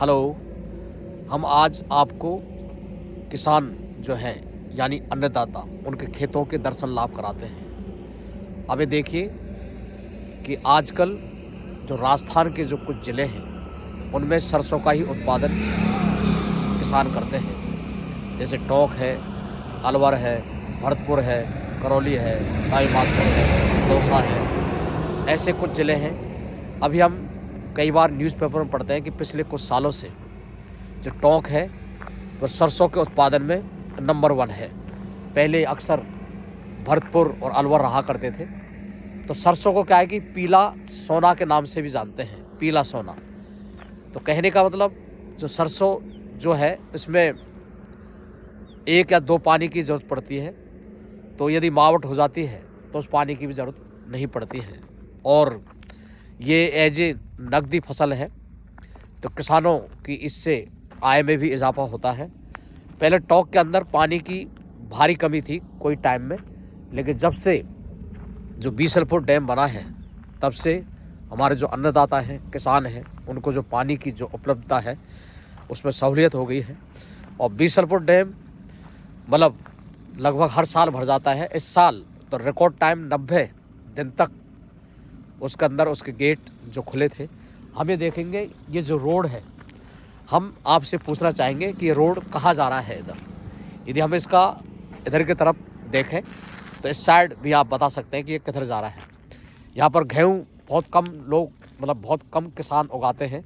Hello. हम आज आपको किसान जो हैं यानी अन्नदाता उनके खेतों के दर्शन लाभ कराते हैं। अभी देखिए कि आजकल जो राजस्थान के जो कुछ ज़िले हैं उनमें सरसों का ही उत्पादन किसान करते हैं। जैसे टोंक है, अलवर है, भरतपुर है, करौली है, सवाई माधोपुर है, दौसा है, ऐसे कुछ ज़िले हैं। अभी हम कई बार न्यूज़पेपर में पढ़ते हैं कि पिछले कुछ सालों से जो टोंक है वो सरसों के उत्पादन में नंबर 1 है। पहले अक्सर भरतपुर और अलवर रहा करते थे। तो सरसों को क्या है कि पीला सोना के नाम से भी जानते हैं, पीला सोना। तो कहने का मतलब जो सरसों जो है इसमें 1 या 2 पानी की ज़रूरत पड़ती है। तो यदि मावट हो जाती है तो उस पानी की भी ज़रूरत नहीं पड़ती है। और ये एज ए नकदी फसल है तो किसानों की इससे आय में भी इजाफा होता है। पहले टोंक के अंदर पानी की भारी कमी थी कोई टाइम में, लेकिन जब से जो बीसलपुर डैम बना है तब से हमारे जो अन्नदाता हैं, किसान हैं, उनको जो पानी की जो उपलब्धता है उसमें सहूलियत हो गई है। और बीसलपुर डैम मतलब लगभग हर साल भर जाता है। इस साल तो रिकॉर्ड टाइम 90 दिन तक उसके अंदर उसके गेट जो खुले थे। हम ये देखेंगे ये जो रोड है, हम आपसे पूछना चाहेंगे कि ये रोड कहाँ जा रहा है इधर। यदि हम इसका इधर की तरफ देखें तो इस साइड भी आप बता सकते हैं कि ये किधर जा रहा है। यहाँ पर गेहूँ बहुत कम लोग मतलब बहुत कम किसान उगाते हैं।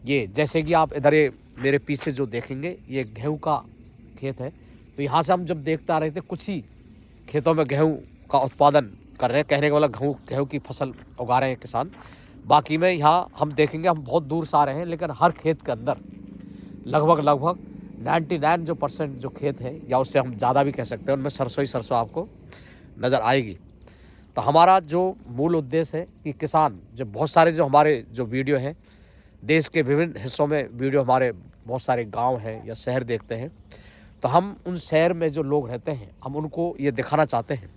ये जैसे कि आप इधर ये मेरे पीछे जो देखेंगे ये गेहूँ का खेत है। तो यहाँ से हम जब देखते आ रहे थे कुछ ही खेतों में गेहूँ का उत्पादन कर रहे हैं। कहने का मतलब गेहूँ की फसल उगा रहे हैं किसान। बाकी में यहाँ हम देखेंगे, हम बहुत दूर से आ रहे हैं लेकिन हर खेत के अंदर लगभग 99% जो खेत है या उससे हम ज़्यादा भी कह सकते हैं उनमें सरसों ही सरसों आपको नज़र आएगी। तो हमारा जो मूल उद्देश्य है कि किसान जो बहुत सारे जो हमारे जो वीडियो हैं देश के विभिन्न हिस्सों में वीडियो हमारे बहुत सारे गांव हैं या शहर देखते हैं। तो हम उन शहर में जो लोग रहते हैं हम उनको ये दिखाना चाहते हैं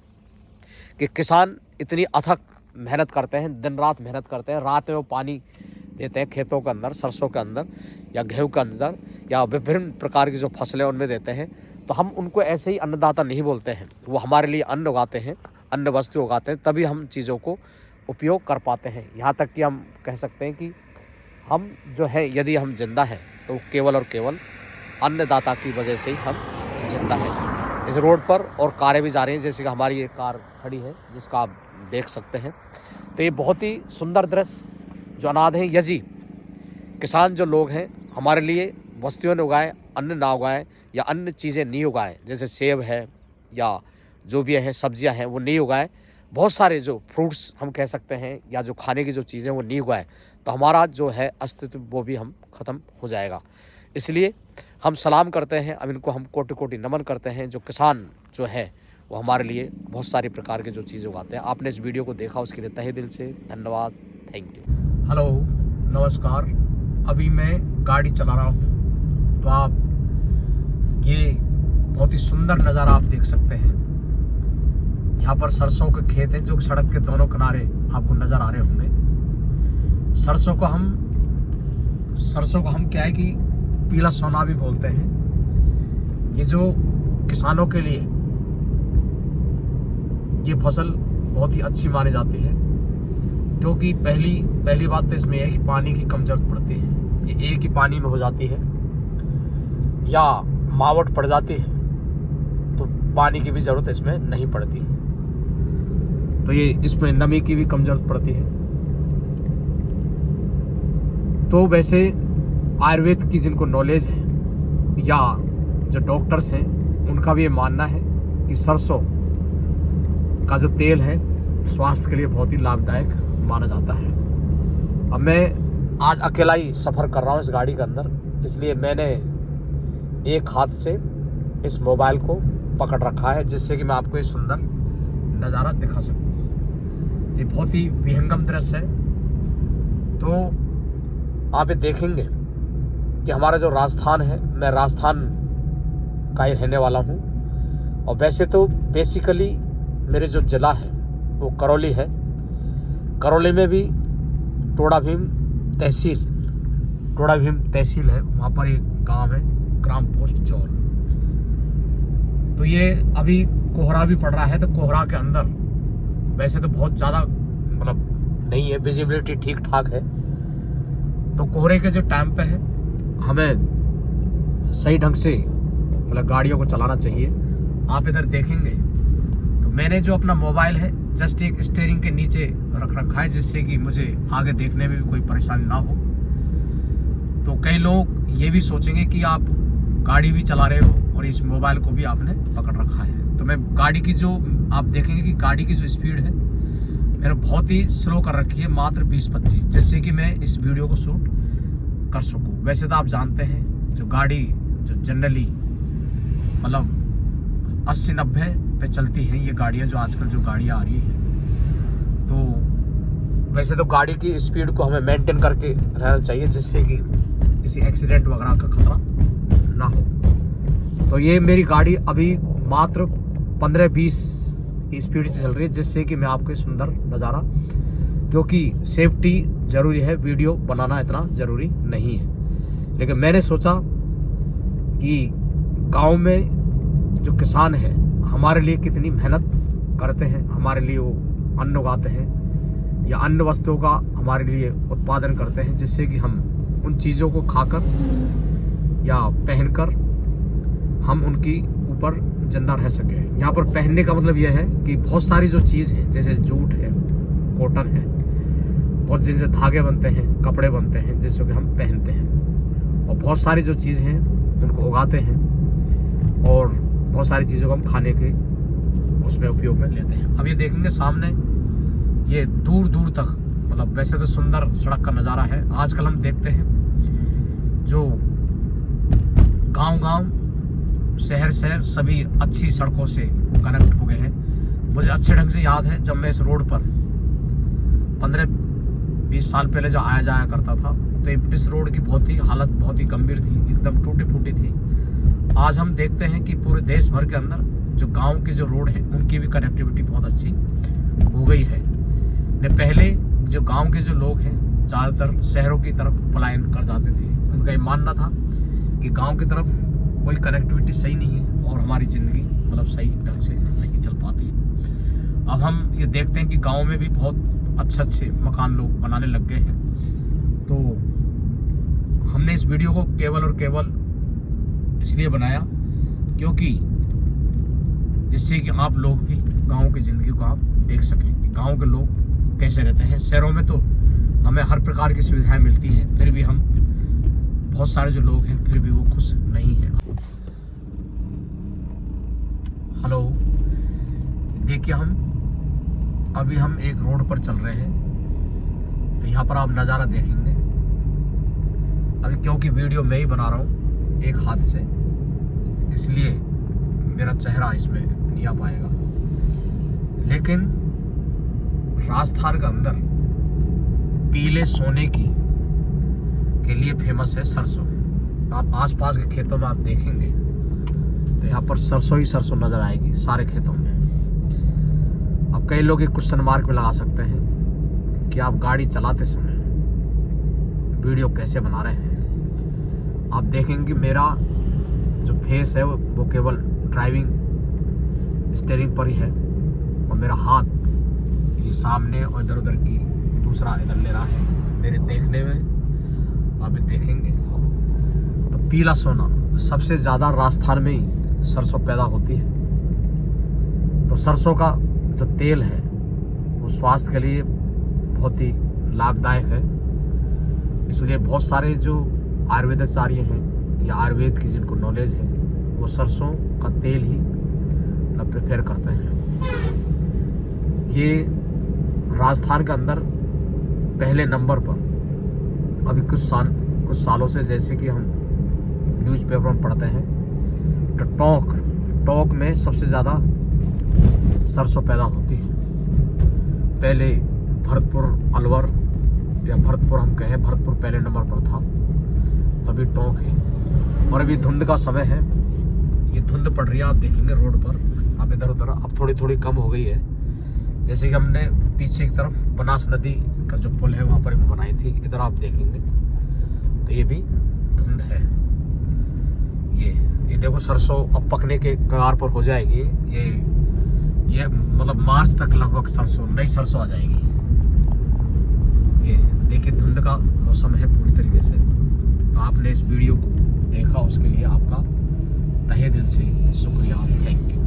कि किसान इतनी अथक मेहनत करते हैं, दिन रात मेहनत करते हैं, रात में वो पानी देते हैं खेतों के अंदर, सरसों के अंदर या गेहूँ के अंदर या विभिन्न प्रकार की जो फसलें उनमें देते हैं। तो हम उनको ऐसे ही अन्नदाता नहीं बोलते हैं, वो हमारे लिए अन्न उगाते हैं, अन्न वस्तु उगाते हैं, तभी हम चीज़ों को उपयोग कर पाते हैं। यहाँ तक कि हम कह सकते हैं कि हम जो है यदि हम जिंदा हैं तो केवल और केवल अन्नदाता की वजह से ही हम जिंदा हैं। इस रोड पर और कारें भी जा रही हैं, जैसे कि हमारी ये कार खड़ी है जिसका आप देख सकते हैं। तो ये बहुत ही सुंदर दृश्य जो अनाथ हैं यजी किसान जो लोग हैं हमारे लिए वस्तुओं ने उगाए, अन्न ना उगाएं या अन्य चीज़ें नहीं उगाएं, जैसे सेब है या जो भी है सब्जियां हैं वो नहीं उगाएं। बहुत सारे जो फ्रूट्स हम कह सकते हैं या जो खाने की जो चीज़ें वो नहीं उगाएं तो हमारा जो है अस्तित्व वो भी हम ख़त्म हो जाएगा। इसलिए हम सलाम करते हैं, अब इनको हम कोटि कोटि नमन करते हैं। जो किसान जो है वो हमारे लिए बहुत सारी प्रकार के जो चीज़ें उगाते हैं। आपने इस वीडियो को देखा उसके लिए तहे दिल से धन्यवाद। Thank you. हेलो, नमस्कार। अभी मैं गाड़ी चला रहा हूँ तो आप ये बहुत ही सुंदर नज़ारा आप देख सकते हैं। यहाँ पर सरसों के खेत हैं जो सड़क के दोनों किनारे आपको नज़र आ रहे होंगे। सरसों को हम क्या है कि पीला सोना भी बोलते हैं। ये जो किसानों के लिए ये फसल बहुत ही अच्छी मानी जाती है, क्योंकि पहली बात तो इसमें है कि पानी की कम जरूरत पड़ती है। ये एक ही पानी में हो जाती है या मावट पड़ जाती है तो पानी की भी ज़रूरत इसमें नहीं पड़ती है। तो ये इसमें नमी की भी कम जरूरत पड़ती है। तो वैसे आयुर्वेद की जिनको नॉलेज है या जो डॉक्टर्स हैं उनका भी ये मानना है कि सरसों का जो तेल है स्वास्थ्य के लिए बहुत ही लाभदायक माना जाता है। अब मैं आज अकेला ही सफ़र कर रहा हूँ इस गाड़ी के अंदर, इसलिए मैंने एक हाथ से इस मोबाइल को पकड़ रखा है जिससे कि मैं आपको ये सुंदर नज़ारा दिखा सकूँ। ये बहुत ही विहंगम दृश्य है। तो आप ये देखेंगे कि हमारा जो राजस्थान है, मैं राजस्थान का ही रहने वाला हूँ। और वैसे तो बेसिकली मेरे जो ज़िला है वो करौली है। करौली में भी टोड़ा भीम तहसील टोड़ा भीम तहसील है, वहाँ पर एक गांव है ग्राम पोस्ट चौर। तो ये अभी कोहरा भी पड़ रहा है, तो कोहरा के अंदर वैसे तो बहुत ज़्यादा मतलब नहीं है, विजिबिलिटी ठीक ठाक है। तो कोहरे के जो टाइम पे है हमें सही ढंग से मतलब गाड़ियों को चलाना चाहिए। आप इधर देखेंगे तो मैंने जो अपना मोबाइल है जस्ट एक स्टीयरिंग के नीचे रख रखा है, जिससे कि मुझे आगे देखने में भी कोई परेशानी ना हो। तो कई लोग ये भी सोचेंगे कि आप गाड़ी भी चला रहे हो और इस मोबाइल को भी आपने पकड़ रखा है। तो मैं गाड़ी की जो आप देखेंगे कि गाड़ी की जो स्पीड है मैंने बहुत ही स्लो कर रखी है, मात्र 20-25, जिससे कि मैं इस वीडियो को शूट कर सकूं। वैसे तो आप जानते हैं जो गाड़ी जो जनरली मतलब 80-90 पे चलती हैं ये गाड़ियाँ, जो आजकल जो गाड़ियाँ आ रही हैं। तो वैसे तो गाड़ी की स्पीड को हमें मेंटेन करके रहना चाहिए, जिससे कि किसी एक्सीडेंट वगैरह का खतरा ना हो। तो ये मेरी गाड़ी अभी मात्र 15-20 की स्पीड से चल रही है, जिससे कि मैं आपको सुंदर नज़ारा, क्योंकि सेफ्टी ज़रूरी है, वीडियो बनाना इतना ज़रूरी नहीं है। लेकिन मैंने सोचा कि गांव में जो किसान है हमारे लिए कितनी मेहनत करते हैं, हमारे लिए वो अन्न उगाते हैं या अन्य वस्तुओं का हमारे लिए उत्पादन करते हैं, जिससे कि हम उन चीज़ों को खाकर या पहनकर हम उनकी ऊपर जिंदा रह सकें। यहाँ पर पहनने का मतलब यह है कि बहुत सारी जो चीज़ है, जैसे जूट है, कॉटन है, बहुत जिनसे धागे बनते हैं, कपड़े बनते हैं, जिससे कि हम पहनते हैं, और बहुत सारी जो चीज़ हैं उनको उगाते हैं, और बहुत सारी चीज़ों को हम खाने के उसमें उपयोग में लेते हैं। अब ये देखेंगे सामने ये दूर दूर तक मतलब वैसे तो सुंदर सड़क का नज़ारा है। आजकल हम देखते हैं जो गांव-गांव, शहर सभी अच्छी सड़कों से कनेक्ट हो गए हैं। मुझे अच्छे ढंग से याद है जब मैं इस रोड पर 15-20 साल पहले जो आया जाया करता था, तो इस रोड की हालत बहुत ही गंभीर थी, एकदम टूटी फूटी थी। आज हम देखते हैं कि पूरे देश भर के अंदर जो गांव की जो रोड है उनकी भी कनेक्टिविटी बहुत अच्छी हो गई है। पहले जो गांव के जो लोग हैं ज़्यादातर शहरों की तरफ पलायन कर जाते थे। उनका ये मानना था कि गांव की तरफ कोई कनेक्टिविटी सही नहीं है और हमारी ज़िंदगी मतलब सही ढंग से नहीं चल पाती। अब हम ये देखते हैं कि गांव में भी बहुत अच्छे मकान लोग बनाने लग गए हैं। तो हमने इस वीडियो को केवल और केवल इसलिए बनाया क्योंकि जिससे कि आप लोग भी गांव की ज़िंदगी को आप देख सकें कि गांव के लोग कैसे रहते हैं। शहरों में तो हमें हर प्रकार की सुविधाएं मिलती हैं, फिर भी हम बहुत सारे जो लोग हैं फिर भी वो खुश नहीं हैं। हेलो, देखिए अभी हम एक रोड पर चल रहे हैं। तो यहाँ पर आप नज़ारा देखेंगे। अभी क्योंकि वीडियो मैं ही बना रहा हूँ एक हाथ से, इसलिए मेरा चेहरा इसमें नहीं आ पाएगा। लेकिन राजस्थान के अंदर पीले सोने के लिए फेमस है सरसों। तो आप आसपास के खेतों में आप देखेंगे तो यहाँ पर सरसों ही सरसों नज़र आएगी सारे खेतों में। अब कई लोग एक क्वेश्चन मार्क में लगा सकते हैं कि आप गाड़ी चलाते समय वीडियो कैसे बना रहे हैं। आप देखेंगे मेरा जो फेस है वो केवल ड्राइविंग स्टीयरिंग पर ही है, और मेरा हाथ ये सामने और इधर उधर की दूसरा इधर ले रहा है। मेरे देखने में आप देखेंगे तो पीला सोना सबसे ज़्यादा राजस्थान में ही सरसों पैदा होती है। तो सरसों का जो तेल है वो स्वास्थ्य के लिए बहुत ही लाभदायक है। इसलिए बहुत सारे जो आयुर्वेदाचार्य हैं या आयुर्वेद की जिनको नॉलेज है वो सरसों का तेल ही प्रेफर करते हैं। ये राजस्थान के अंदर पहले नंबर पर अभी कुछ सालों से, जैसे कि हम न्यूज़पेपर में पढ़ते हैं, तो टोंक में सबसे ज़्यादा सरसों पैदा होती है। पहले भरतपुर, अलवर या भरतपुर हम कहें, भरतपुर पहले नंबर पर था, तभी टोंक है। और अभी धुंध का समय है, ये धुंध पड़ रही है, आप देखेंगे रोड पर। अब इधर उधर अब थोड़ी कम हो गई है। जैसे कि हमने पीछे की तरफ बनास नदी का जो पुल है वहाँ पर भी बनाई थी, इधर आप देखेंगे तो ये भी धुंध है। ये देखो सरसों अब पकने के कगार पर हो जाएगी। ये मतलब मार्च तक लगभग सरसों, नई सरसों आ जाएगी। ये देखिए धुंध का मौसम है पूरी तरीके से। तो आपने इस वीडियो को देखा, उसके लिए आपका तहे दिल से शुक्रिया, थैंक यू।